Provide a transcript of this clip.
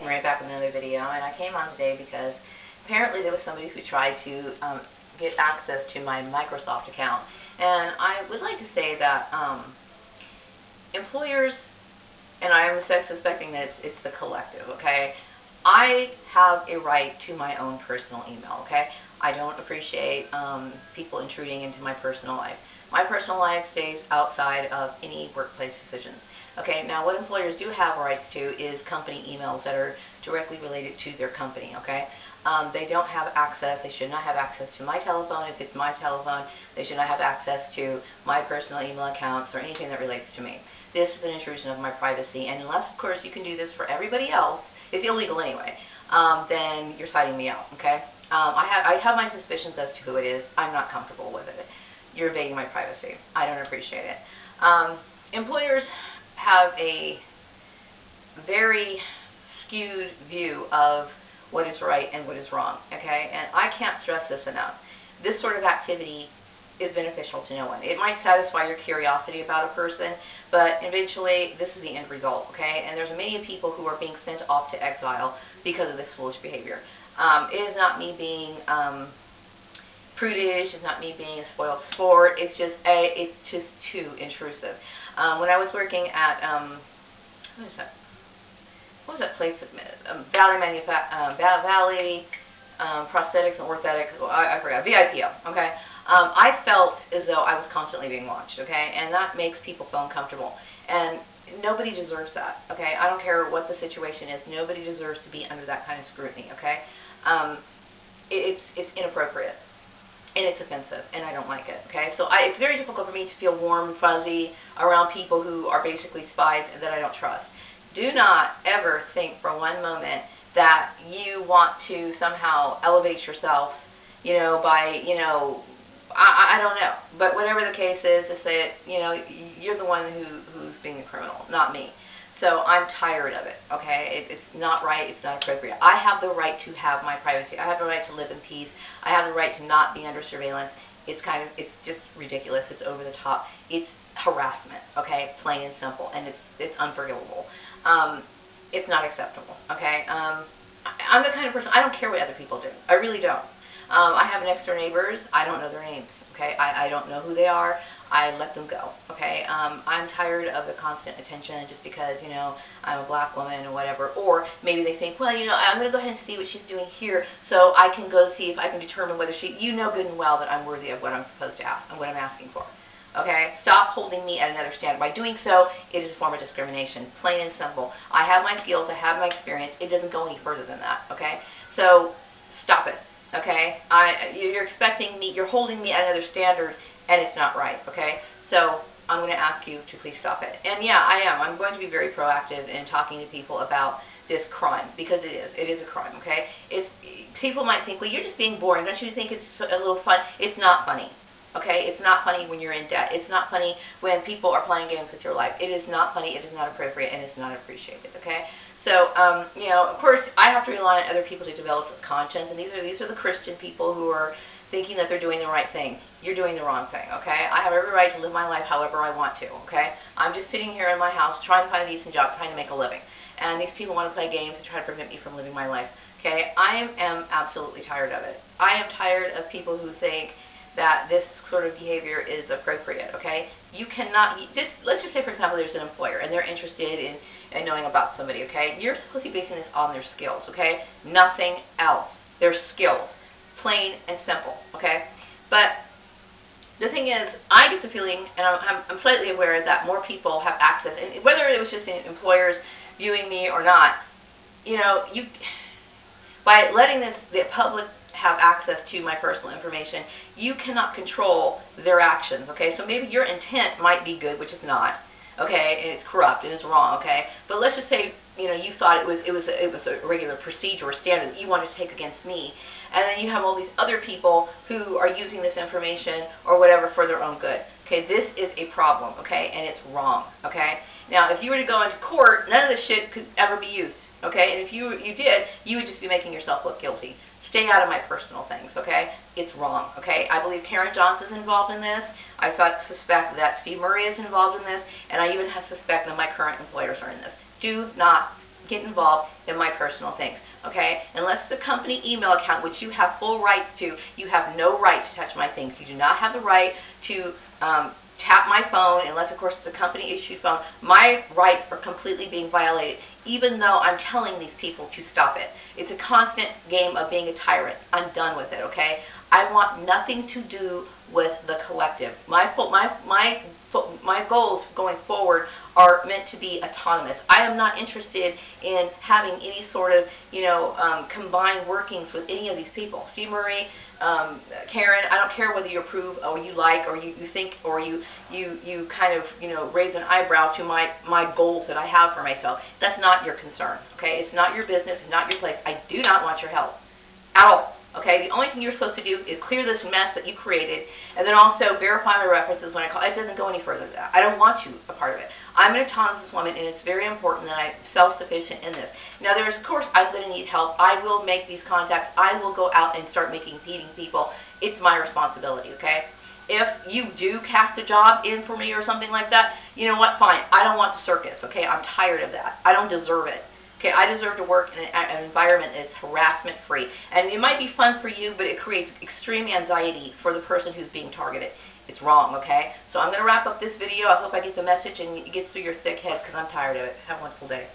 right back with another video, and I came on today because apparently there was somebody who tried to get access to my Microsoft account. And I would like to say that employers, and I'm suspecting that it's the collective, okay? I have a right to my own personal email, okay? I don't appreciate people intruding into my personal life. My personal life stays outside of any workplace decisions. Okay, now what employers do have rights to is company emails that are directly related to their company, okay? They don't have access, they should not have access to my telephone. If it's my telephone, they should not have access to my personal email accounts or anything that relates to me. This is an intrusion of my privacy, and unless, of course, you can do this for everybody else, it's illegal anyway, then you're citing me out, okay? I have my suspicions as to who it is. I'm not comfortable with it. You're invading my privacy. I don't appreciate it. Employers have a very skewed view of what is right and what is wrong, okay? And I can't stress this enough. This sort of activity is beneficial to no one. It might satisfy your curiosity about a person, but eventually this is the end result, okay? And there's many people who are being sent off to exile because of this foolish behavior. It is not me being prudish, it's not me being a spoiled sport, it's just too intrusive. When I was working at, what was that place? Valley Prosthetics and Orthotics, I forgot, VIPO, okay? I felt as though I was constantly being watched, okay? And that makes people feel uncomfortable. And nobody deserves that, okay? I don't care what the situation is. Nobody deserves to be under that kind of scrutiny, okay? It's inappropriate. And it's offensive, and I don't like it, okay? So it's very difficult for me to feel warm and fuzzy around people who are basically spies that I don't trust. Do not ever think for one moment that you want to somehow elevate yourself, by, I don't know. But whatever the case is, to say it, you're the one who's being a criminal, not me. So I'm tired of it, okay? It's not right. It's not appropriate. I have the right to have my privacy. I have the right to live in peace. I have the right to not be under surveillance. It's just ridiculous. It's over the top. It's harassment, okay? Plain and simple, and it's unforgivable. It's not acceptable, okay? I'm the kind of person, I don't care what other people do. I really don't. I have next door neighbors. I don't know their names, okay? I don't know who they are. I let them go, okay? I'm tired of the constant attention just because, I'm a black woman or whatever. Or maybe they think, well, I'm going to go ahead and see what she's doing here so I can go see if I can determine whether you know good and well that I'm worthy of what I'm supposed to ask and what I'm asking for, okay? Stop holding me at another standard. By doing so, it is a form of discrimination, plain and simple. I have my skills. I have my experience. It doesn't go any further than that, okay? So stop it, okay? You're expecting me, you're holding me at another standard, and it's not right, okay? So I'm going to ask you to please stop it. And yeah, I am. I'm going to be very proactive in talking to people about this crime, because it is a crime, okay? People might think, well, you're just being boring. Don't you think it's a little fun? It's not funny, okay? It's not funny when you're in debt. It's not funny when people are playing games with your life. It is not funny. It is not appropriate, and it's not appreciated, okay? So, of course, I have to rely on other people to develop content, and these are the Christian people who are thinking that they're doing the right thing. You're doing the wrong thing, okay? I have every right to live my life however I want to, okay? I'm just sitting here in my house trying to find a decent job, trying to make a living. And these people want to play games and try to prevent me from living my life, okay? I am absolutely tired of it. I am tired of people who think that this sort of behavior is appropriate, okay? You cannot, let's just say, for example, there's an employer and they're interested in knowing about somebody, okay? You're supposed to be basing this on their skills, okay? Nothing else. Their skills. Plain and simple, okay? But the thing is, I get the feeling, and I'm slightly aware that more people have access, and whether it was just employers viewing me or not, by letting the public have access to my personal information, you cannot control their actions, okay? So maybe your intent might be good, which is not, okay, and it's corrupt and it's wrong, okay? But let's just say, you thought it was a regular procedure or standard that you wanted to take against me, and then you have all these other people who are using this information or whatever for their own good. Okay, this is a problem, okay, and it's wrong, okay? Now, if you were to go into court, none of this shit could ever be used, okay? And if you did, you would just be making yourself look guilty. Stay out of my personal things, okay? It's wrong, okay? I believe Karen Johnson's involved in this. I suspect that Steve Murray is involved in this, and I even suspect that my current employers are in this. Do not get involved in my personal things, okay? Unless the company email account, which you have full rights to, you have no right to touch my things. You do not have the right to tap my phone, unless, of course, it's a company-issued phone. My rights are completely being violated, even though I'm telling these people to stop it. It's a constant game of being a tyrant. I'm done with it, okay? I want nothing to do with the collective. My goals going forward are meant to be autonomous. I am not interested in having any sort of, combined workings with any of these people. Steve Murray, Karen, I don't care whether you approve or you like or you think or you kind of, raise an eyebrow to my goals that I have for myself. That's not your concern, okay? It's not your business. It's not your place. I do not want your help at all. Okay, the only thing you're supposed to do is clear this mess that you created, and then also verify my references when I call. It doesn't go any further than that. I don't want you a part of it. I'm an autonomous woman, and it's very important that I'm self-sufficient in this. Now, of course, I'm going to need help. I will make these feeding people. It's my responsibility, okay? If you do cast a job in for me or something like that, you know what, fine. I don't want the circus, okay? I'm tired of that. I don't deserve it. Okay, I deserve to work in an environment that is harassment-free. And it might be fun for you, but it creates extreme anxiety for the person who's being targeted. It's wrong, okay? So I'm going to wrap up this video. I hope I get the message and it gets through your thick head because I'm tired of it. Have a wonderful day.